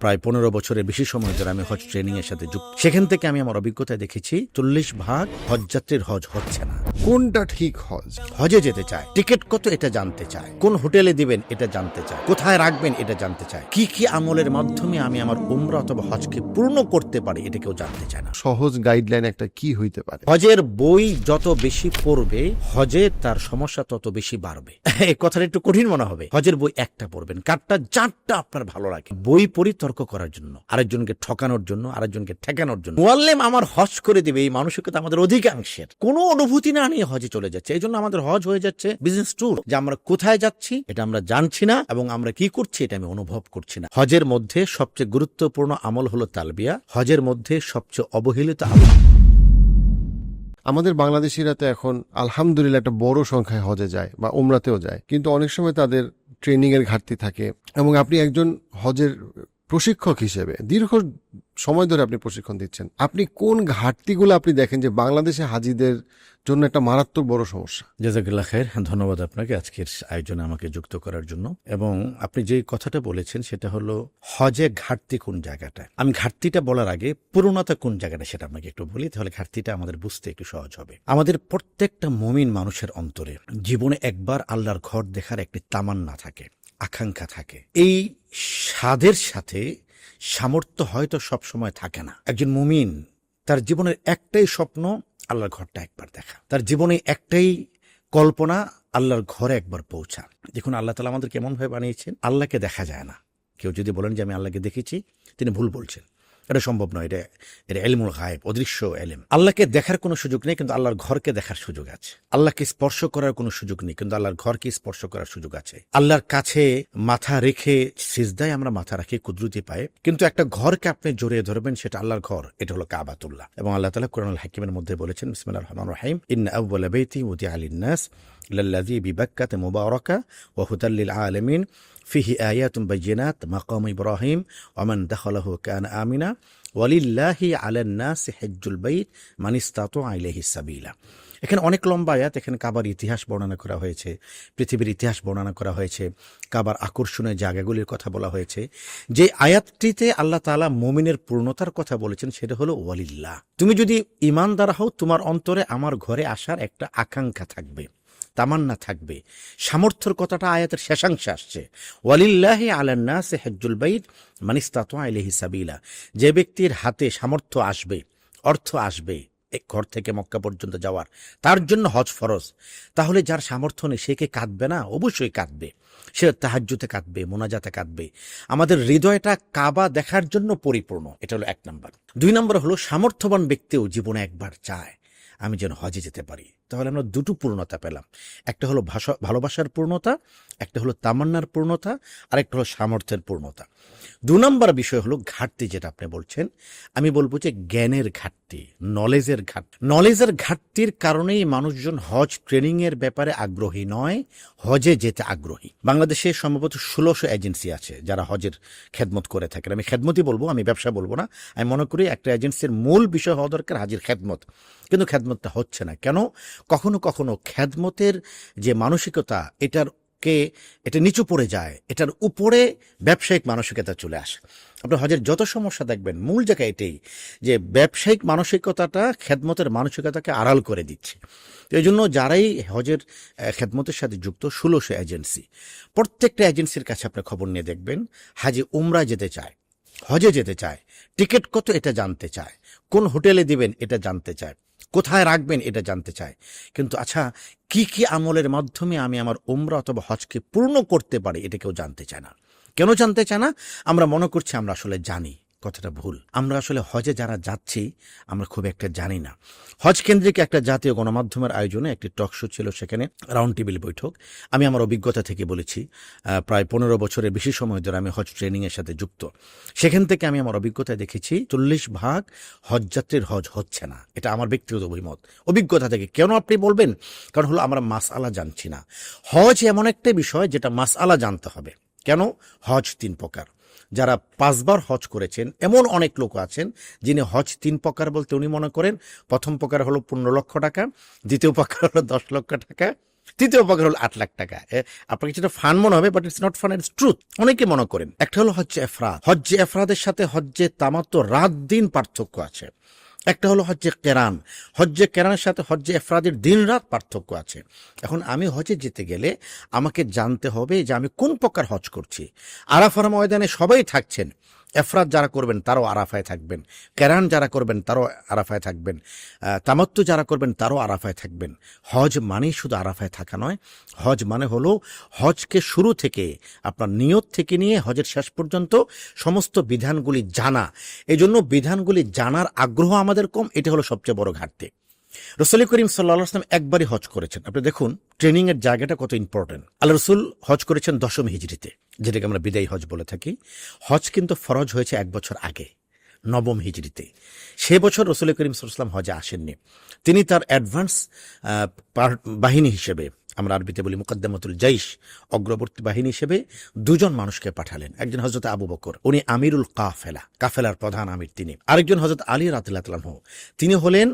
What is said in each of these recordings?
প্রায় ১৫ বছরের বেশি সময় ধরে আমি হজ ট্রেনিং এর সাথে যুক্ত। সেখান থেকে আমি আমার অভিজ্ঞতায় দেখেছি ৪০% হজযাত্রীর হজ হচ্ছে না। কোনটা ঠিক হজ? হজে যেতে চায়, টিকিট কত এটা জানতে চায়, কোন হোটেলে দিবেন এটা জানতে চায়, কোথায় রাখবেন এটা জানতে চায়, কি কি আমলের মাধ্যমে আমি আমার উমরা অথবা হজকে পূর্ণ করতে পারি এটা কেউ জানতে চায় না। সহজ গাইডলাইন একটা কি হইতে পারে? হজের বই যত বেশি পড়বে হজে তার সমস্যা তত বেশি বাড়বে। এই কথাটা একটু কঠিন মনে হবে। হজের বই একটা পড়বেন, কারটা যারটা আপনার ভালো লাগে। বই পড়ি তর্ক করার জন্য, আরেকজনকে ঠকানোর জন্য, আরেকজনকে ঠেকানোর জন্য। মুআল্লিম আমার হজ করে দিবে এই মানসিকতা আমাদের অধিকাংশের কোনো অনুভূতি না নিয়ে হজে চলে যাচ্ছে। এই জন্য আমাদের হজ হয়ে যাচ্ছে বিজনেস ট্যুর, যে আমরা কোথায় যাচ্ছি এটা আমরা জানছি না এবং আমরা কি করছি এটা আমি অনুভব করছি না। হজের মধ্যে সবচেয়ে গুরুত্বপূর্ণ আমল হলো তালবিয়া। হজের মধ্যে সবচেয়ে অবহেলিত আমল। আমাদের বাংলাদেশিরা তো এখন আলহামদুলিল্লাহ একটা বড় সংখ্যায় হজে যায় বা উমরাতেও যায়, কিন্তু অনেক সময় তাদের ট্রেনিং এর ঘাটতি থাকে। এবং আপনি একজন হজের প্রশিক্ষক হিসেবে দীর্ঘ সময় ধরে আপনি প্রশিক্ষণ দিচ্ছেন, আপনি কোন ঘাটতিগুলো আপনি দেখেন যে বাংলাদেশে হাজিদের জন্য একটা মারাত্মক বড় সমস্যা? জাযাকাল্লাহ খায়ের, ধন্যবাদ আপনাকে আজকের আয়োজনে আমাকে যুক্ত করার জন্য। এবং আপনি যে কথাটা বলেছেন সেটা হলো হজে ঘাটতি কোন জায়গাটা। আমি ঘাটতিটা বলার আগে পূর্ণতা কোন জায়গাটা সেটা আপনাকে একটু বলি, তাহলে ঘাটতিটা আমাদের বুঝতে একটু সহজ হবে। আমাদের প্রত্যেকটা মুমিন মানুষের অন্তরে জীবনে একবার আল্লাহর ঘর দেখার একটি তামান্না থাকে, আকাঙ্ক্ষা থাকে। এই স্বাদের সাথে সামর্থ্য হয়তো সব সময় থাকে না। একজন মুমিন তার জীবনের একটাই স্বপ্ন আল্লাহর ঘরটা একবার দেখা, তার জীবনে একটাই কল্পনা আল্লাহর ঘরে একবার পৌঁছা। দেখুন আল্লাহ তাআলা আমাদের কেমন ভাবে বানিয়েছেন। আল্লাহকে দেখা যায় না। কেউ যদি বলেন যে আমি আল্লাহকে দেখেছি, তিনি ভুল বলছেন। এটা সম্ভব নয়। এটা ইলমুল গায়েব, অদৃশ্য ইলম। আল্লাহকে দেখার কোনো সুযোগ নেই, কিন্তু আল্লাহর ঘরকে দেখার সুযোগ আছে। আল্লাহকে স্পর্শ করার কোনো সুযোগ নেই, কিন্তু আল্লাহর ঘরকে স্পর্শ করার সুযোগ আছে। আল্লাহর কাছে মাথা রেখে সিজদায় আমরা মাথা রাখি কুদরতি পায়ে, কিন্তু একটা ঘরকে আপনি জড়িয়ে ধরবেন, সেটা আল্লাহর ঘর, এটা হলো কাবাতুল্লাহ। এবং আল্লাহ তাআলা কুরআনুল হাকিমের মধ্যে বলেছেন, বিসমিল্লাহির রহমানির রহিম, ইন্না আউওয়ালা বাইতি উদিআ লিন-নাস লাল্লাযী বিবাক্কাতা মুবারাকা ওয়া হুদাল লিল আলামিন ফিহি আয়াতুন বাইয়িনাত মাকাম ইব্রাহিম ওয়া মান দাখালাহু কানা আমিনা ওয়ালিল্লাহি আলান নাসি হজ্জুল বাইত মান ইসতাতা ইলাইহি সাবিলা। এখানে অনেক লম্বা আয়াত। এখানে কাবার ইতিহাস বর্ণনা করা হয়েছে, পৃথিবীর ইতিহাস বর্ণনা করা হয়েছে, কাবার আকর্ষণীয় জায়গাগুলির কথা বলা হয়েছে। যে আয়াতটিতে আল্লাহ তাআলা মুমিনের পূর্ণতার কথা বলেছেন সেটা হলো ওয়ালিল্লাহ। তুমি যদি ঈমানদার হও, তোমার অন্তরে আমার ঘরে আসার একটা আকাঙ্ক্ষা থাকবে, তামান্না থাকবে। সামর্থ্যের কথাটা আয়াতের শেষাংশে আসছে, ওয়ালিল্লাহি আলান নাসি হজ্জুল বাইত মান ইসতাতা ইলাইহি সাবিলা। যে ব্যক্তির হাতে সামর্থ্য আসবে, অর্থ আসবে এক ঘর থেকে মক্কা পর্যন্ত যাওয়ার, তার জন্য হজ ফরজ। তাহলে যার সামর্থ্য নেই সে কে কাঁদবে না? অবশ্যই কাঁদবে। সে তাহাজ্জুদে কাঁদবে, মোনাজাতে কাঁদবে। আমাদের হৃদয়টা কাবা দেখার জন্য পরিপূর্ণ। এটা হলো ১ নম্বর। ২ নম্বর হলো সামর্থ্যবান ব্যক্তিও জীবনে একবার চায় আমি যেন হজে যেতে পারি। তাহলে আমরা দুটো পূর্ণতা পেলাম। একটা হলো ভালোবাসার পূর্ণতা, একটা হলো তামান্নার পূর্ণতা, আর একটা হলো সামর্থ্যের পূর্ণতা। ২ নম্বর বিষয় হলো ঘাটতি, যেটা আপনি বলছেন। আমি বলবো যে জ্ঞানের ঘাটতি, নলেজের ঘাটতি। নলেজের ঘাটতির কারণেই মানুষজন হজ ট্রেনিং এর ব্যাপারে আগ্রহী নয়, হজে যেতে আগ্রহী। বাংলাদেশে সম্ভবত ১৬০০ এজেন্সি আছে যারা হজের খেদমত করে থাকেন। আমি খেদমতই বলবো, আমি ব্যবসা বলবো না। আমি মনে করি একটা এজেন্সির মূল বিষয় হওয়া দরকার হাজির খেদমত, কিন্তু খেদমতটা হচ্ছে না কেন? কখনো কখনো খেদমতের যে মানসিকতা এটা নিচু পড়ে যায়, এটার উপরে ব্যবসায়িক মানসিকতা চলে আসে। আপনি হজের যত সমস্যা দেখবেন মূল জায়গা এটাই, যে ব্যবসায়িক মানসিকতাটা খেদমতের মানসিকতাকে আড়াল করে দিচ্ছে। তো এই জন্য যারাই হজের খেদমতের সাথে যুক্ত ১৬০০ এজেন্সি, প্রত্যেকটা এজেন্সির কাছে আপনি খবর নিয়ে দেখবেন, হাজি উমরা যেতে চায়, হজে যেতে চায়, টিকিট কত এটা জানতে চায়, কোন হোটেলে দিবেন এটা জানতে চায়, কোথায় রাখবেন এটা জানতে চায়, কিন্তু আচ্ছা কি কি আমলের মাধ্যমে আমি আমার উমরা অথবা হজকে পূর্ণ করতে পারি এটা কেউ জানতে চায় না। কেন জানতে চায় না? আমরা মনে করছি আমরা আসলে জানি। কথাটা ভুল। আমরা আসলে হজে যারা যাচ্ছি আমরা খুব একটা জানি না। হজ কেন্দ্রিক একটা জাতীয় গণমাধ্যমের আয়োজনে একটি টক শো ছিল, সেখানে রাউন্ড টেবিল বৈঠক। আমি আমার অভিজ্ঞতা থেকে বলেছি, প্রায় ১৫ বছরের বেশি সময় ধরে আমি হজ ট্রেনিং এর সাথে যুক্ত। সেখান থেকে আমি আমার অভিজ্ঞতায় দেখেছি ৪০% হজযাত্রীর হজ হচ্ছে না। এটা আমার ব্যক্তিগত অভিজ্ঞতা থেকে। কেন আপনি বলবেন? কারণ হলো আমরা মাসআলা জানছি না। হজ এমন একটা বিষয় যেটা মাসআলা জানতে হবে। কেন? হজ ৩ প্রকার। যারা ৫ বার হজ করেছেন এমন অনেক লোক আছেন যিনি হজ ৩ প্রকার বলতে উনি মনে করেন প্রথম প্রকার হলো ১৫ লক্ষ টাকা, দ্বিতীয় প্রকার হলো ১০ লক্ষ টাকা, তৃতীয় প্রকার হলো 8 লাখ টাকা। আপনাকে যেটা ফান মনে হবে, but it's not fun, it's truth. অনেকে মনে করেন একটা হলো হজ্জে এফরাদ। হজ্জে এফরাদের সাথে হজ্জে তামাত্তু রাত দিন পার্থক্য আছে। একটা হলো হজ্জে কেরান। হজ্জে কেরানের সাথে হজ্জে এফরাদের দিন রাত পার্থক্য আছে। এখন আমি হজে যেতে গেলে আমাকে জানতে হবে যে আমি কোন প্রকার হজ করছি। আরাফার ময়দানে সবাই থাকছেন, এফরাদ যারা করবেন তারাও আরাফায় থাকবেন, কেরান যারা করবেন তারাও আরাফায় থাকবেন, তামাত্তু যারা করবেন তারাও আরাফায় থাকবেন। হজ মানেই শুধু আরাফায় থাকা নয়, হজ মানে হলো হজকে শুরু থেকে আপনার নিয়ত থেকে নিয়ে হজের শেষ পর্যন্ত সমস্ত বিধানগুলি জানা। এই জন্য বিধানগুলি জানার আগ্রহ আমাদের কম, এটা হলো সবচেয়ে বড় ঘাটতি। রসুল করিম সাল্লাল্লাহু আলাইহি ওয়াসাল্লাম একবারই হজ করেছেন। আপনি দেখুন ট্রেনিং এর জায়গাটা কত ইম্পর্টেন্ট। আল্লাহ রসুল হজ করেছেন 10ম হিজরিতে, যেটাকে আমরা বিদায়ী হজ বলে থাকি। হজ কিন্তু ফরজ হয়েছে 1 বছর আগে, 9ম হিজরিতে। সে বছর রসুল করিম সাল্লাল্লাহু আলাইহি ওয়াসাল্লাম হজে আসেননি। তিনি তার অ্যাডভান্স বাহিনী হিসেবে, আমরা আরবিতে বলি মুকদ্দমাতুল জাইশ, অগ্রবর্তী বাহিনী হিসেবে 2 জন মানুষকে পাঠালেন। একজন হযরত আবু বকর, উনি আমিরুল কাফেলার প্রধান আমির তিনি। আরেকজন হযরত আলী রাদিয়াল্লাহু আনহু, তিনি হলেন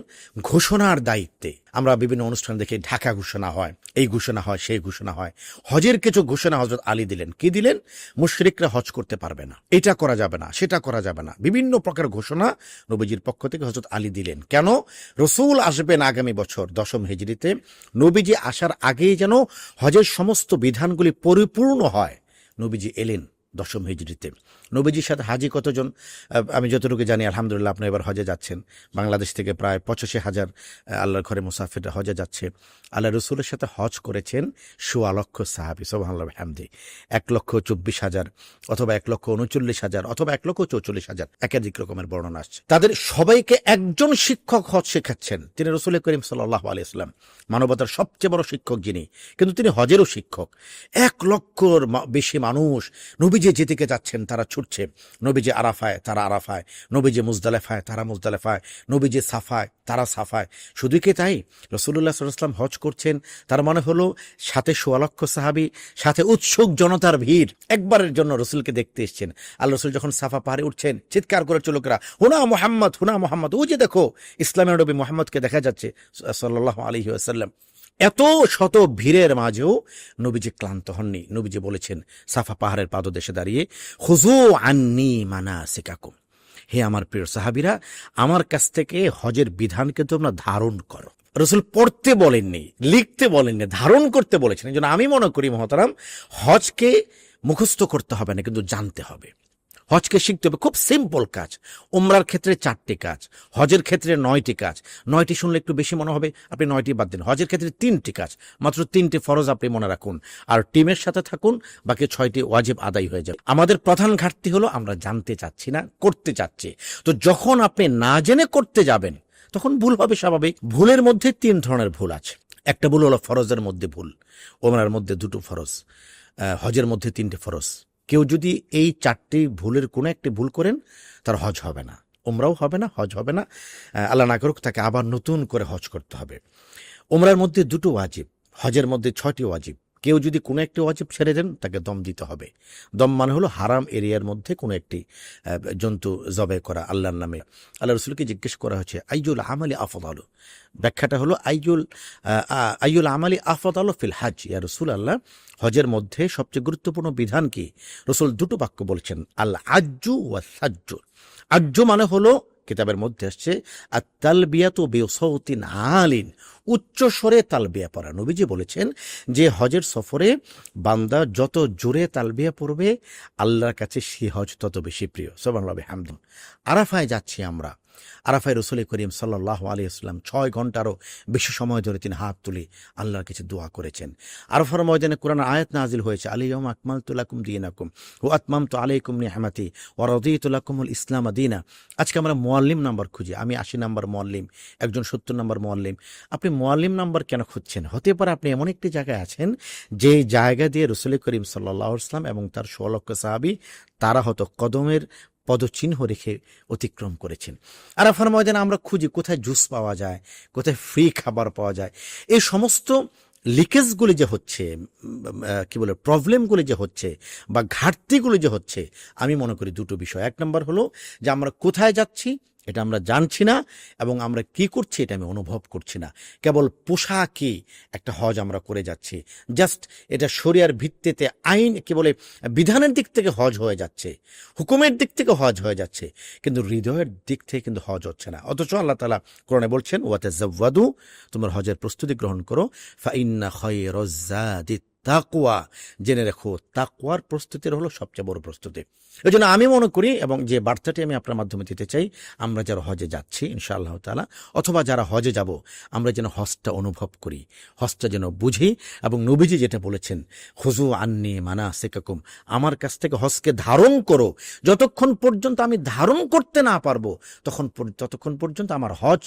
ঘোষণার দায়িত্বে। আমরা বিভিন্ন অনুষ্ঠান দেখে ঢাকা ঘোষণা হয়, এই ঘোষণা হয়, সেই ঘোষণা হয়। হজের কিছু ঘোষণা হযরত আলী দিলেন। কি দিলেন? মুশরিকরা হজ করতে পারবে না, এটা করা যাবে না, সেটা করা যাবে না, বিভিন্ন প্রকার ঘোষণা নবীজির পক্ষ থেকে হযরত আলী দিলেন। কেন? রসুল আসবেন আগামী বছর 10ম হিজরিতে, নবীজি আসার আগেই যেন হজের সমস্ত বিধানগুলি পরিপূর্ণ হয়। নবীজি এলেন 10ম হিজরিতে। নবীজির সাথে হাজি কতজন? আমি যতটুকু জানি, আলহামদুলিল্লাহ আপনি এবার হজে যাচ্ছেন। বাংলাদেশ থেকে প্রায় 85,000 আল্লাহর ঘরে মুসাফিররা হজে যাচ্ছে। আল্লাহ রসুলের সাথে হজ করেছেন 1.25 লক্ষ সাহাবী, সুবহানাল্লাহ বিহামদি। 1,24,000 অথবা 1,39,000 অথবা 1,44,000, একাধিক রকমের বর্ণনা আসছে। তাদের সবাইকে একজন শিক্ষক হজ শেখাচ্ছেন, তিনি রসুল করিম সাল্লাল্লাহু আলাইহি ওয়াসাল্লাম, মানবতার সবচেয়ে বড় শিক্ষক যিনি, কিন্তু তিনি হজেরও শিক্ষক। 1 লক্ষর বেশি মানুষ নবীজি যেদিকে যাচ্ছেন তারা ছুটছে। নবীজি আরাফায়, তারা আরাফায়। নবীজি মুজদালেফায়, তারা মুজদালেফায়। নবীজি সাফায়, তারা সাফায়। শুধু কি তাই? রাসূলুল্লাহ সাল্লাল্লাহু আলাইহি ওয়াসাল্লাম হজ করছেন, তার মানে হলো সাথে 1.25 লক্ষ সাহাবী, সাথে উৎসুক জনতার ভিড়, একবারের জন্য রসুলকে দেখতে এসেছেন। আল্লাহ রসুল যখন সাফা পাহাড়ে উঠছেন, চিৎকার করে লোকেরা, হুনা মুহাম্মদ, হুনা মুহাম্মদ, ও যে দেখো ইসলামের নবী মুহাম্মদকে দেখা যাচ্ছে সাল্লাল্লাহু আলাইহি ওয়াসাল্লাম। এত শত ভিড়ের মাঝেও নবীজি ক্লান্ত হননি। নবীজি বলেছেন সাফা পাহাড়ের পাদদেশে দাঁড়িয়ে, খুযু আন্নী মানাসিকাকুম, হে আমার প্রিয় সাহাবীরা, আমার কাছ থেকে হজের বিধানকে তোমরা ধারণ করো। রসুল পড়তে বলেননি, লিখতে বলেননি, ধারণ করতে বলেছেন। এই জন্য আমি মনে করি মহতারাম, হজকে মুখস্থ করতে হবে না, কিন্তু জানতে হবে। হজকে শিখতে হবে, খুব সিম্পল কাজ। উমরার ক্ষেত্রে 4টি কাজ, হজের ক্ষেত্রে 9টি কাজ। 9টি শুনলে একটু বেশি মনে হবে, আপনি 9টি বাদ দিন। হজের ক্ষেত্রে 3টি কাজ, মাত্র 3টি ফরজ আপনি মনে রাখুন, আর টিমের সাথে থাকুন, বাকি 6টি ওয়াজিব আদায় হয়ে যাবে। আমাদের প্রধান ঘাটতি হলো আমরা জানতে চাচ্ছি না, করতে চাচ্ছি। তো যখন আপনি না জেনে করতে যাবেন, তখন ভুল হবে স্বাভাবিক। ভুলের মধ্যে 3 ধরনের ভুল আছে। একটা ভুল হলো ফরজের মধ্যে ভুল, ওমরার মধ্যে 2টো ফরজ, হজের মধ্যে 3টে ফরজ। কেউ যদি এই 4টি ভুলের কোনো একটি ভুল করেন, তার হজ হবে না, উমরাও হবে না, হজ হবে না। আল্লাহ না করুক, তাকে আবার নতুন করে হজ করতে হবে। উমরার মধ্যে 2টো ওয়াজিব, হজের মধ্যে 6টি ওয়াজিব। কেউ যদি কোনো একটি ওয়াজিব ছেড়ে দেন, তাকে দম দিতে হবে। দম মানে হলো হারাম এরিয়ার মধ্যে কোনো একটি জন্তু জবাই করা আল্লাহর নামে। আল্লাহ রসুলকে জিজ্ঞেস করা হয়েছে, আইয়ুল আমালি আফদালু, ব্যাখ্যাটা হলো আইয়ুল আমালি আফদালু ফিল হজ, ইয়া রাসূলুল্লাহ, হজের মধ্যে সবচেয়ে গুরুত্বপূর্ণ বিধান কি? রসুল 2টো বাক্য বলেছেন, আল আজ্জু ওয়া সাজ্জু। আজ্জু মানে হলো, কিতাবের মধ্যে আসছে, আত-তালবিয়াতু বিসাউতিন আলিন, উচ্চ স্বরে তালবিয়া পড়া। নবীজি বলেছেন যে হজের সফরে বান্দা যত জোরে তালবিয়া পড়বে, আল্লাহর কাছে সে হজ তত বেশি প্রিয়। সুবহানাল্লাহ বিহামদিহি। আরাফায় যাচ্ছি আমরা। আরাফায় রসুল করিম সাল্লাল্লাহু আলাইহি ওয়াসাল্লাম 6 ঘন্টারও বেশি সময় ধরে তিনি হাত তুলে আল্লাহর কাছে দোয়া করেছেন। আরাফার ময়দানে কোরআন আয়াত নাজিল হয়েছে, আল-ইয়াওমা আকমালতু লাকুম দীনাকুম ওয়া আতমামতু আলাইকুম নি'মাতি ওয়া রাদিতু লাকুমুল ইসলাম দীনা। আজকে আমরা মুআল্লিম নাম্বার খুঁজি। আমি 80 নাম্বার মুআল্লিম, একজন 70 নাম্বার মুআল্লিম। আপনি মুআল্লিম নাম্বার কেন খুঁজছেন? হতে পারে আপনি এমন একটি জায়গায় আছেন, যে জায়গা দিয়ে রসুল করিম সাল্লাল্লাহু আলাইহি ওয়াসাল্লাম এবং তার 1.25 লক্ষ সাহাবী, তারা হয়তো কদমের পদচিহ্ন রেখে অতিক্রম করেছেন। আরাফার ময়দানে আমরা খুঁজি কোথায় জুস পাওয়া যায়, কোথায় ফ্রি খাবার পাওয়া যায়। এই সমস্ত লিকেজগুলি যে হচ্ছে, কি বলে, প্রবলেমগুলি যে হচ্ছে বা ঘাটতিগুলি যে হচ্ছে, আমি মনে করি 2টো বিষয়। 1 নম্বর হলো যে আমরা কোথায় যাচ্ছি এটা আমরা জানছি না এবং আমরা কি করছি এটা আমি অনুভব করছি না। কেবল পোশাকই একটা হজ আমরা করে যাচ্ছি, জাস্ট এটা শরিয়ার ভিত্তিতে আইন কি বলে বিধানের দিক থেকে হজ হয়ে যাচ্ছে, হুকুমের দিক থেকে হজ হয়ে যাচ্ছে, কিন্তু হৃদয়ের দিক থেকে কিন্তু হজ হচ্ছে না। অথচ আল্লাহ তাআলা কোরআনে বলছেন ওয়াতাযাওয়াদু, তোমার হজের প্রস্তুতি গ্রহণ করো, ফাইন্না খায়রাজ যাদিত তাকওয়া, জেনে রেখো তাকওয়ার প্রস্তুতির হলো সবচেয়ে বড় প্রস্তুতি। এই জন্য আমি মনে করি এবং যে বার্তাটি আমি আপনার মাধ্যমে দিতে চাই, আমরা যারা হজে যাচ্ছি ইনশাআল্লাহ তাআলা অথবা যারা হজে যাব, আমরা যেন হজটা অনুভব করি, হজটা যেন বুঝি এবং নবীজি যেটা বলেছেন খুযু আন্নী মানাসিকাকুম, আমার কাছ থেকে হজকে ধারণ করো, যতক্ষণ পর্যন্ত আমি ধারণ করতে না পারবো ততক্ষণ পর্যন্ত আমার হজ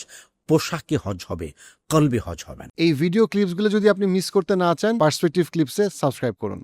পোশাকি হজ হবে, কলবি হজ হবে না। এই ভিডিও ক্লিপসগুলো যদি আপনি মিস করতে না চান, পার্সপেক্টিভ ক্লিপসে সাবস্ক্রাইব করুন।